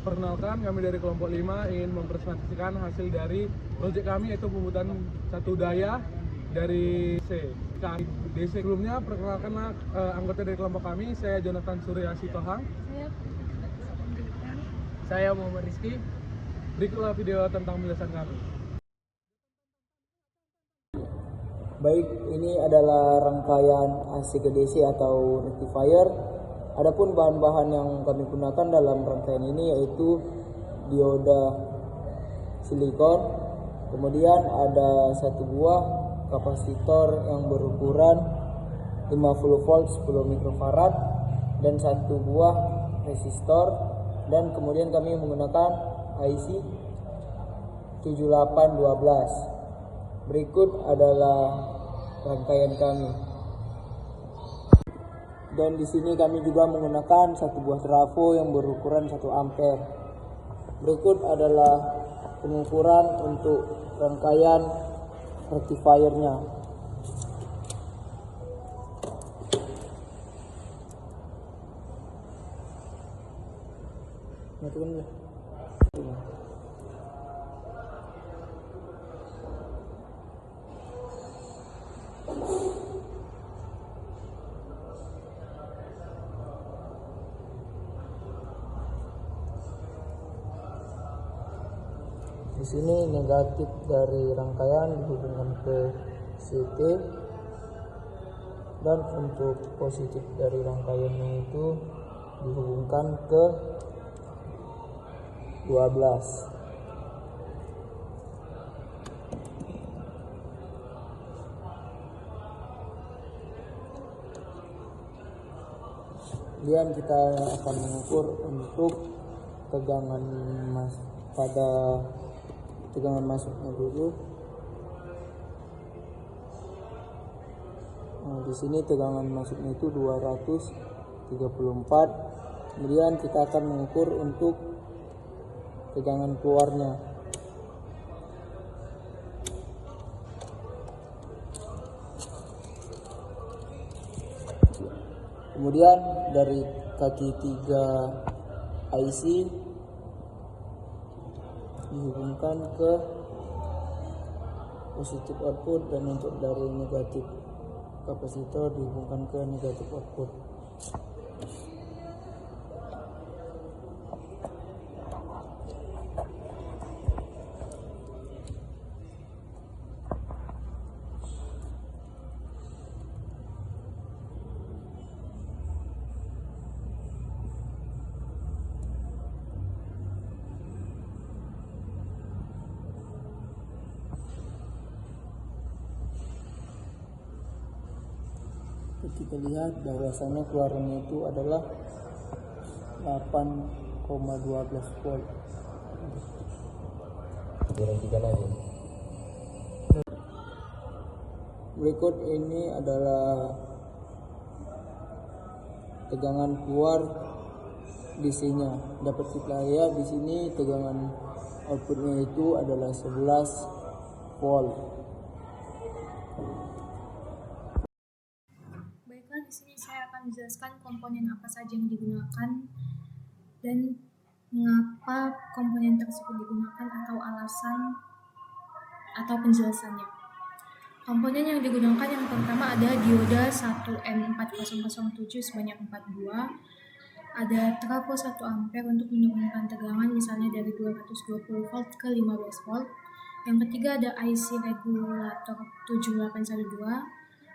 Perkenalkan, kami dari kelompok 5 ingin mempresentasikan hasil dari proyek kami, yaitu pembuatan satu daya dari DC. Sebelumnya, perkenalkanlah anggota dari kelompok kami. Saya Jonathan Surya Sitohang. Saya Muhammad Rizky. Berikutlah video tentang penjelasan kami. Baik, ini adalah rangkaian AC ke DC atau rectifier. Adapun bahan-bahan yang kami gunakan dalam rangkaian ini yaitu dioda silikon, kemudian ada satu buah kapasitor yang berukuran 50 volt 10 mikrofarad dan satu buah resistor, dan kemudian kami menggunakan IC 7812. Berikut adalah rangkaian kami. Dan di sini kami juga menggunakan satu buah trafo yang berukuran 1 ampere. Berikut adalah pengukuran untuk rangkaian rectifiernya. Di sini negatif dari rangkaian dihubungkan ke CT, dan untuk positif dari rangkaiannya itu dihubungkan ke 12. Kemudian kita akan mengukur untuk tegangan tegangan masuknya dulu. Nah, di sini tegangan masuknya itu 234. Kemudian kita akan mengukur untuk tegangan keluarnya. Kemudian dari kaki 3 IC dihubungkan ke positif output, dan untuk dari negatif kapasitor dihubungkan ke negatif output. Kita lihat bahwasannya keluarannya itu adalah 8,12 volt. Berikut ini adalah tegangan keluar DC-nya. Dapat kita lihat di sini tegangan outputnya itu adalah 11 volt. Baiklah, di sini saya akan menjelaskan komponen apa saja yang digunakan dan mengapa komponen tersebut digunakan atau alasan atau penjelasannya. Komponen yang digunakan yang pertama ada dioda 1N4007 sebanyak 4 buah. Ada trafo 1 ampere untuk menurunkan tegangan misalnya dari 220 volt ke 15 volt. Yang ketiga ada IC regulator 7812.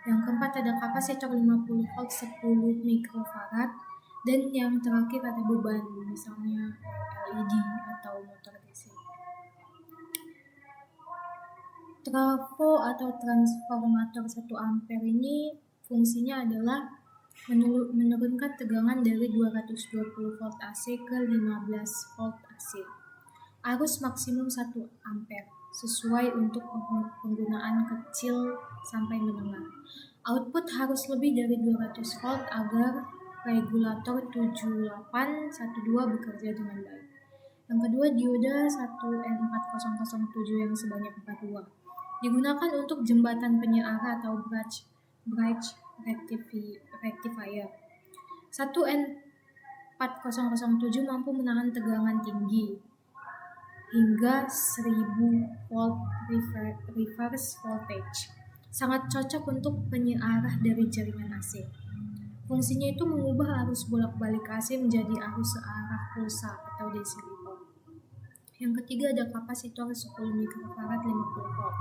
Yang keempat ada kapasitor 50 volt 10 mikrofarad. Dan yang terakhir ada beban misalnya LED atau motor DC. Trafo atau transformator 1 ampere ini fungsinya adalah menurunkan tegangan dari 220 volt AC ke 15 volt AC. Arus maksimum 1 ampere sesuai untuk penggunaan kecil sampai menengah. Output harus lebih dari 200 volt agar regulator 7812 bekerja dengan baik. Yang kedua, dioda 1N4007 yang sebanyak 4 buah digunakan untuk jembatan penyearah atau bridge rectifier. 1N 4007 mampu menahan tegangan tinggi hingga 1000 volt reverse voltage. Sangat cocok untuk penyearah dari jaringan AC. Fungsinya itu mengubah arus bolak-balik AC menjadi arus searah pulsa atau DC ripple. Yang ketiga ada kapasitor 10 mikrofarad 50 volt.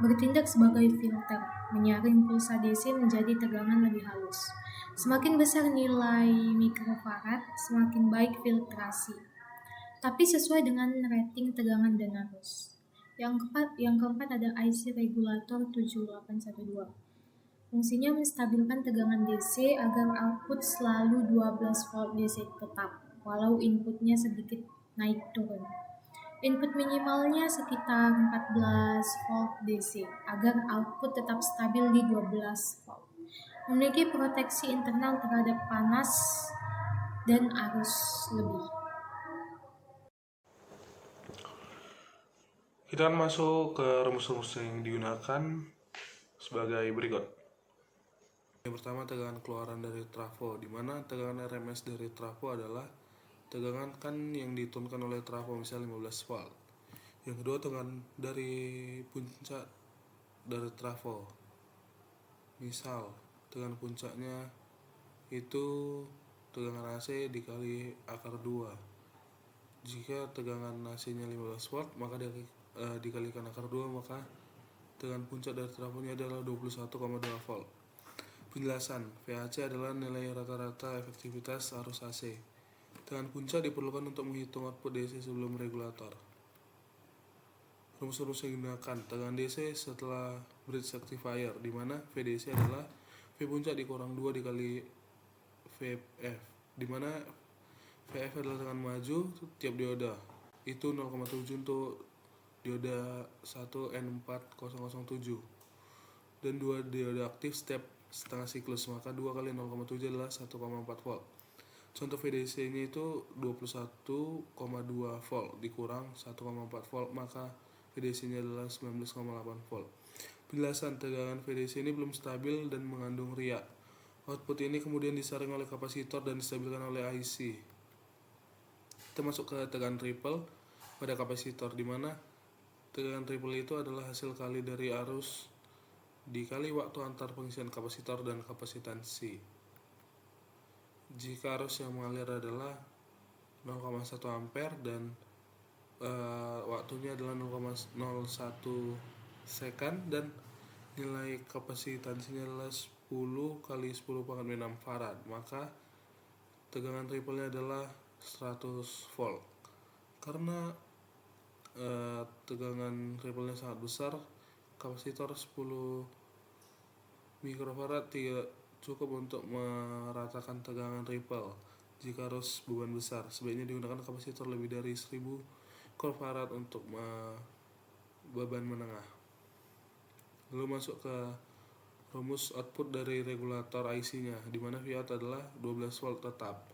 Bertindak sebagai filter, menyaring pulsa DC menjadi tegangan lebih halus. Semakin besar nilai mikrofarad, semakin baik filtrasi. Tapi sesuai dengan rating tegangan dan arus. Yang keempat ada IC regulator 7812. Fungsinya menstabilkan tegangan DC agar output selalu 12 volt DC tetap, walau inputnya sedikit naik turun. Input minimalnya sekitar 14 volt DC agar output tetap stabil di 12 volt. Memiliki proteksi internal terhadap panas dan arus lebih. Kita akan masuk ke rumus-rumus yang digunakan sebagai berikut. Yang pertama, tegangan keluaran dari trafo, di mana tegangan RMS dari trafo adalah tegangan yang diturunkan oleh trafo, misalnya 15 volt. Yang kedua, tegangan dari puncak dari trafo, misal tegangan puncaknya itu tegangan AC dikali akar 2. Jika tegangan AC-nya 15 volt, maka dikalikan akar 2, maka tegangan puncak dari trafonya adalah 21,2 volt. Penjelasan, VAC adalah nilai rata-rata efektivitas arus AC. Tegangan puncak diperlukan untuk menghitung output DC sebelum regulator. Rumus-rumus yang digunakan, tegangan DC setelah bridge rectifier, di mana VDC adalah V puncak dikurang 2 dikali VF, di mana VF adalah tegangan maju tiap dioda, itu 0,7 untuk dioda 1 N4007 dan 2 dioda aktif setiap setengah siklus, maka 2 kali 0,7 adalah 1,4 volt. Contoh VDC ini itu 21,2 volt dikurang 1,4 volt, maka VDC nya adalah 19,8 volt. Penjelasan, tegangan VDC ini belum stabil dan mengandung ria. Output ini kemudian disaring oleh kapasitor dan distabilkan oleh IC. Kita masuk ke tegangan ripple pada kapasitor, di mana tegangan ripple itu adalah hasil kali dari arus dikali waktu antar pengisian kapasitor dan kapasitansi. Jika arus yang mengalir adalah 0,1 ampere dan waktunya adalah 0,01 second dan nilai kapasitansinya adalah 10 kali 10 pangkat 6 farad, maka tegangan ripple-nya adalah 100 volt. Karena tegangan ripple-nya sangat besar, kapasitor 10 mikrofarad tidak cukup untuk meratakan tegangan ripple. Jika arus beban besar, sebaiknya digunakan kapasitor lebih dari 1000 mikrofarad untuk beban menengah. Lalu masuk ke rumus output dari regulator IC-nya, di mana Vout adalah 12 volt tetap.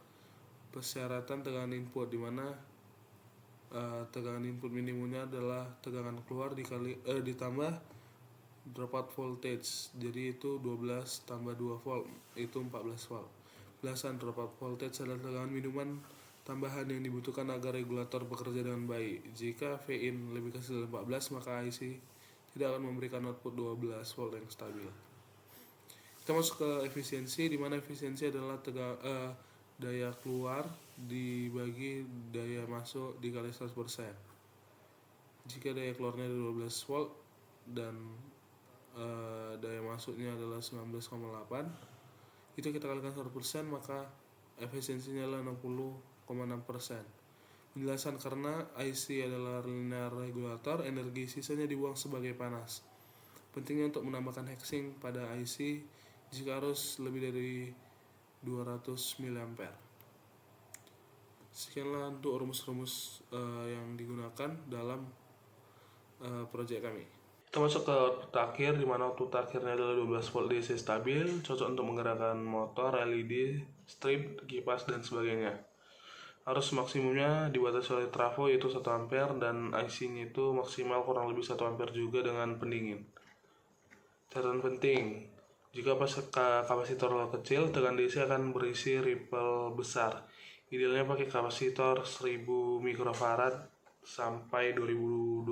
Persyaratan tegangan input, di mana tegangan input minimumnya adalah tegangan keluar ditambah dropout voltage, jadi itu 12 tambah 2 volt, itu 14 volt. Belasan dropout voltage adalah tegangan minuman tambahan yang dibutuhkan agar regulator bekerja dengan baik. Jika Vin lebih kecil dari 14, maka IC tidak akan memberikan output 12 volt yang stabil. Kita masuk ke efisiensi, di mana efisiensi adalah daya keluar dibagi daya masuk dikali 100%. Jika daya keluarnya adalah 12 volt dan daya masuknya adalah 19,8, itu kita kalikan 100%, maka efisiensinya adalah 60,6%. Penjelasan, karena IC adalah linear regulator, energi sisanya dibuang sebagai panas. Pentingnya untuk menambahkan heatsink pada IC jika arus lebih dari 200 mA. Sekianlah untuk rumus-rumus yang digunakan dalam proyek kami. Kita masuk ke output akhir, di mana output akhirnya adalah 12 volt DC stabil, cocok untuk menggerakkan motor, LED, strip, kipas, dan sebagainya. Arus maksimumnya dibatasi oleh trafo yaitu 1 ampere dan IC-nya itu maksimal kurang lebih 1 ampere juga dengan pendingin. Catatan penting, jika kapasitor kecil, tegangan DC akan berisi ripple besar. Idealnya pakai kapasitor 1000 mikrofarad sampai 2200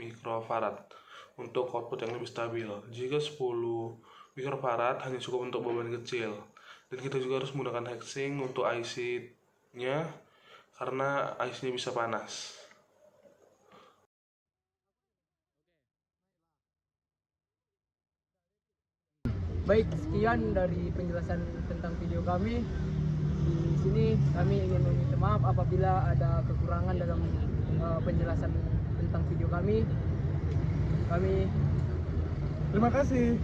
mikrofarad untuk output yang lebih stabil. Jika 10 mikrofarad hanya cukup untuk beban kecil. Dan kita juga harus menggunakan heatsink untuk IC-nya karena IC-nya bisa panas. Baik, sekian dari penjelasan tentang video kami. Di sini kami ingin meminta maaf apabila ada kekurangan dalam penjelasan tentang video kami. Terima kasih.